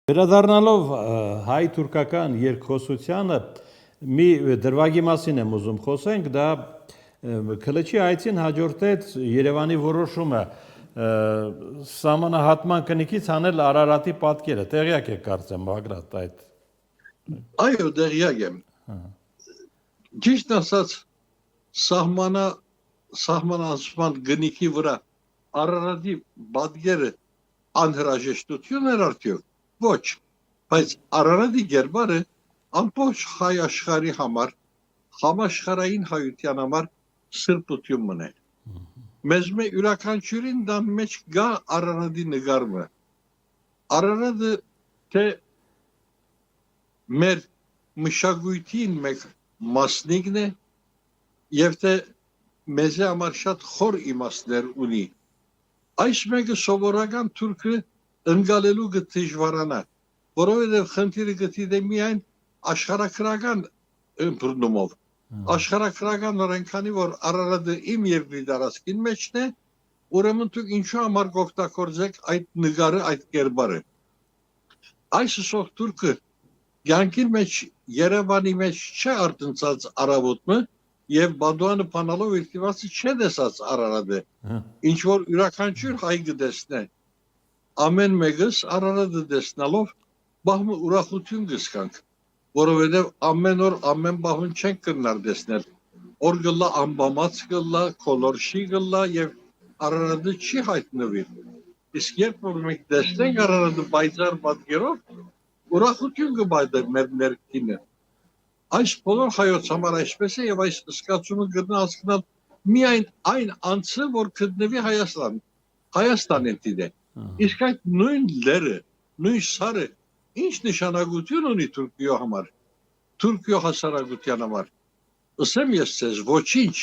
Վերադառնալով հայ-թուրքական երկխոսությանը մի դրվագի մասին եմ ուզում խոսենք, դա Քլչի այցին հաջորդեց Երևանի որոշումը սահմանահատման կնքից հանել Արարատի պատկերը, տեղյակ եք կարծեմ Բագրատ այդ։ Այո, տեղյակ եմ։ Ճիշտ ասած, սահմանահատման գնքի վրա Արարատի պատկերը անհրաժեշտություն էր արդյոք։ Ոչ, բայց Արարատի գերբարը ամբողջ հայ աշխարհի համար, համաշխարհային հայության համար սրբություն մներ։ Մեզ յուրաքանչյուրին դա մեջ գա Արարատի նկարը։ Արարատը թե մեր մշակույթին մեկ մասնիկն է եւ թե մեզ համար շատ խոր իմաստներ ունի։ Այս մեկը սովորական թուրքը ընկալելու դժվարանա, որովհետև խնդիրը գտի միայն աշխարհագրական ըմբռնումով։ Աշխարհագրական օրենքանի որ Արարատը իմ երկրի տարածքին մեջն է, ուրեմն դուք ինչու համար կօգտագործեք այդ նկարը, այդ կերպարը։ Այսօր թուրքը ցանկին մեջ Երևանի մեջ չէ արտնցած արավոտը եւ Բադուանը փանալով իրտիվացի չէ տեսած Արարատը։ Ինչ որ յուրաքանչյուր հայ կտեսնե ամեն մեկս Արարատը տեսնալով բահմը ուրախություն կզգանք, որովհետև ամեն օր ամեն բահուն չենք կրնար տեսնել։ Օր գլա ամբամած գլա, քոլորշի գլա եւ Արարատը չի հայտնվի։ Իսկ երբ որ մենք տեսնենք Արարատը բայցար պատկերով, ուրախություն կբայդե մեր ներքինը։ Այս բոլոր հայոց համար այսպես է եւ այս սկացումը գտնա հասկանալ միայն այն անձը, որ գտնվի Հայաստանին դիտե։ Իսկ այդ նույն լերը, նույն սարը ինչ նշանակություն ունի Թուրքիո համար, Թուրքիո հասարակության համար։ Ասեմ ես ձեզ ոչինչ,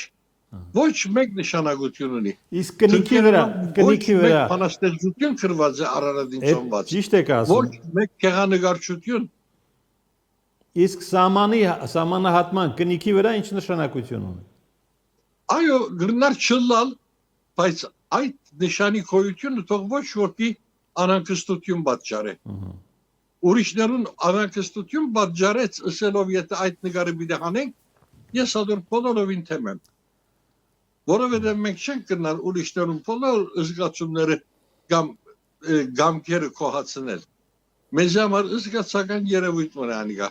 ոչ մեկ նշանակություն ունի։ Իսկ կնիքի վրա բանաստեղծություն գրված է Արարատին ծնված։ Ճիշտ եք ասում։ Ոչ մեկ գեղանկարչություն։ Իսկ սահմանահատման կնիքի վրա ինչ նշանակություն ունի։ Այո, գրնար չլալ, բայց այդ նշանի գոյությունը թող ոչ ոքի անհանգստություն պատճառի։ Ուրիշներուն անհանգստություն պատճառեց ասելով եթե այդ նկարը պիտի հանենք, ես ադոր բոլորովին թեմեմ։ Որովհետև մենք չենք գնալ ուրիշներուն բոլոր զգացումները կամ գամքերը կոհացնել։ Մեզ համար զգացական երևույթ մնա անիկա։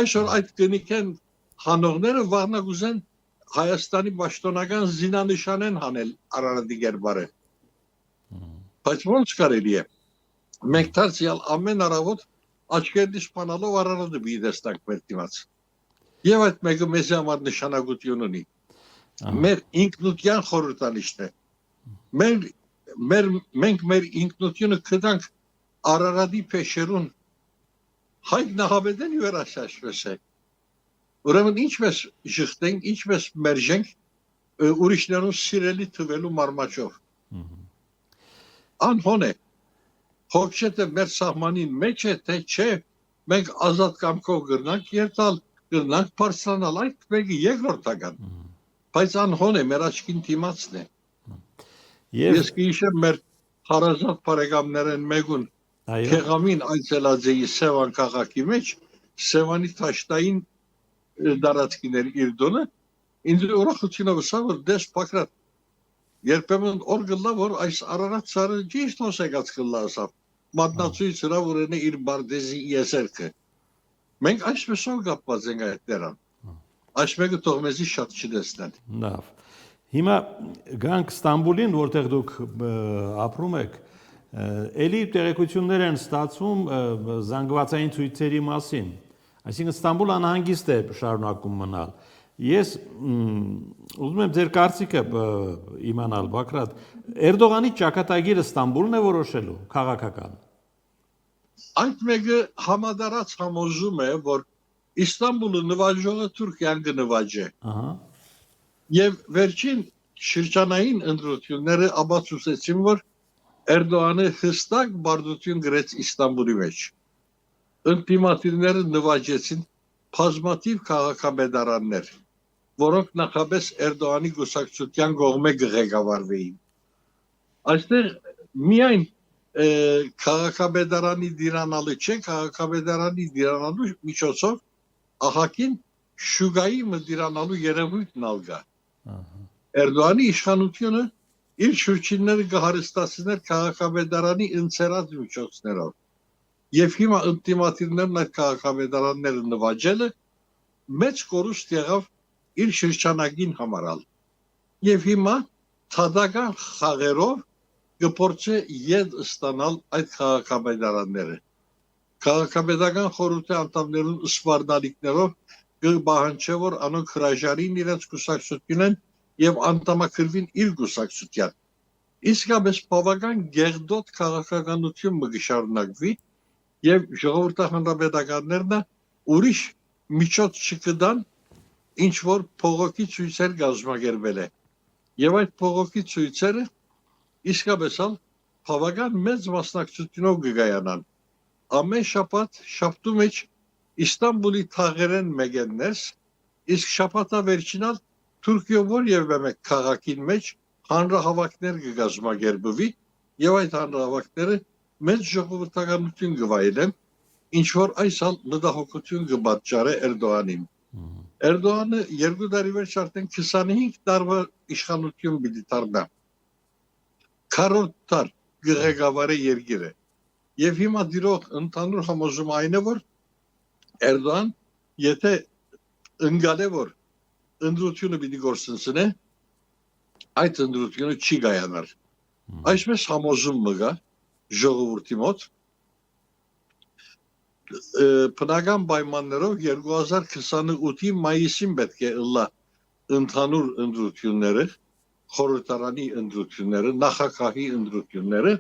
Այսօր այդ կնիկեն հանողները վաղնա գուզեն Հայաստանի պաշտոնական զինանշան են հանել Արարատի գերբարը։ Բայց ոնց կարելի է։ Մենք դարձյալ ամեն առավոտ աչքերից փանալով Արարատը բիդեստանք մեր դիմաց։ Եվ այդ մեկը մեզ համար նշանակություն ունի։ Մեր ինքնության խորհրդանիշն է։ Մենք մեր ինքնությունը կտանք Արարատի փեշերուն հայտ նահաբեդեն յուրաշաշվես է։ Ուրեմն ինչպես շղթենք, ինչպես մերժենք ուրիշներուն սիրելի թվելու մարմաճով։ Անհոն է, հոգչետ է մեր սահմանին մեջ է, թե չէ, մենք ազատ կամքով գրնանք, երտալ գրնանք, պարսանալ, այդ մեկը երկրորդական, բայց անհոն է, մեր աչքին դիմացն է։ Ես կիշեմ մեր հարազատ բարեկամներեն մեկուն Քեղամին այցելածեի Սևան քաղաքի մեջ, Սևանի թաշտային դարածքիներ իր դոնը, ինձ ուրախությունով սա որ դես Բագրատ, երբեմն օր գլա որ այս Արարատ սարը ճիշտ ոսեկած գլա ասավ, մատնացույց հրա որ են իր բարդեզի եզերքը։ Մենք այսպեսով կապված ենք այդ դերան, այս մեկը թող մեզի շատ չդեսնեն։ Լավ, հիմա գանք Ստամբուլին, որտեղ դուք ապրում եք, էլի տեղեկություններ են ստացվում զանգվածային ցույցերի մասին, այսինքն Ստամբուլ անհանգիստ է շարունակում մնալ։ Ես ուզում եմ ձեր կարծիքը իմանալ, Բագրատ, Էրդողանի ճակատագիրը Ստամբուլն է որոշելու քաղաքական։ Այդ մեկը համադարած համոզում է, որ Իստանբուլը նվաճողը Թուրքիան կնվաճի։ Եվ վերջին շրջանային ընտրությունները ապացուցեցին, որ Էրդողանը հստակ բարդություն գրեց Իստանբուլի մեջ։ Ընդդիմադիրները նվաճեցին բազմաթիվ քաղաքապետարաններ, որոնք նախապես Էրդողանի գուսակցության կողմէ կղեկավարվեին։ Այստեղ միայն քաղաքաբեդարանի դիրանալը չէ, քաղաքաբեդարանի դիրանալու միջոցով ահակին շուգայի մդիրանալու երևույթն ալգա։ Էրդողանի իշխանությունը իր շրջինները կհարստացներ քաղաքաբեդարանի ընձեռած միջոցներով։ Եվ հիմա ինտիմատիվներն այդ քաղաքաբեդարանները նվաճելը մեծ կորուստ եղավ իր շրջանագին համարալ։ Եվ հիմա թադական խաղերով կփորձե ետ ստանալ այդ քաղաքաբեդարանները։ Քաղաքաբեդական խորհրդի անդամներուն սպառնալիքներով կբահանջե որ անոնք հրաժարին իրենց կուսակցությունեն եւ անդամակրվին իր կուսակցության։ Իսկապես բավական գեղդոտ քաղաքականություն մը կշարունակվի եւ ժողովրդահանդապետականներն ուրիշ միջոց չկդան ինչ որ փողոքի ցույցեր կազմակերպել է։ Եվ այդ փողոքի ցույցերը իսկապես բավական մեծ մասնակցությունով կգայանան։ Ամեն շաբաթ շաբթու մեջ Իստանբուլի թաղերեն մեգեններս, իսկ շաբաթա վերջինալ Թուրքիո որևէ մեկ քաղաքին մեջ հանրահավաքներ կգազմագերբվի եւ այդ հանրահավաքները մեծ ժողովրդականություն կվայելեն, ինչ որ այսալ մտահոգություն կպատճառե Էրդողանին։ Էրդողանը 2 տարի վերջ արդեն 25 տարվա իշխանություն պիտի դառնա։ Քառորդ տար ղեկավարի երկիրը։ Եվ հիմա դիրող ընդհանուր համոզումը այն է, որ Էրդողան, եթե ընկալե որ ընդրությունը պիտի գործընծնե, այդ ընդրությունը չի գայանար։ Այսպես համոզում մը գա ժողովրդի մոտ, բնական պայմաններով 2028-ի մայիսին պետք է ըլլա ընդհանուր ընդրությունները, խորհրդարանի ընդրությունները, նախագահի ընդրությունները,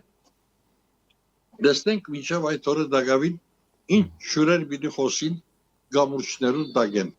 դեսնենք մինչև այդ օրը դակավին ինչ շուրեր պիտի խոսին գամուրջներու դագեն։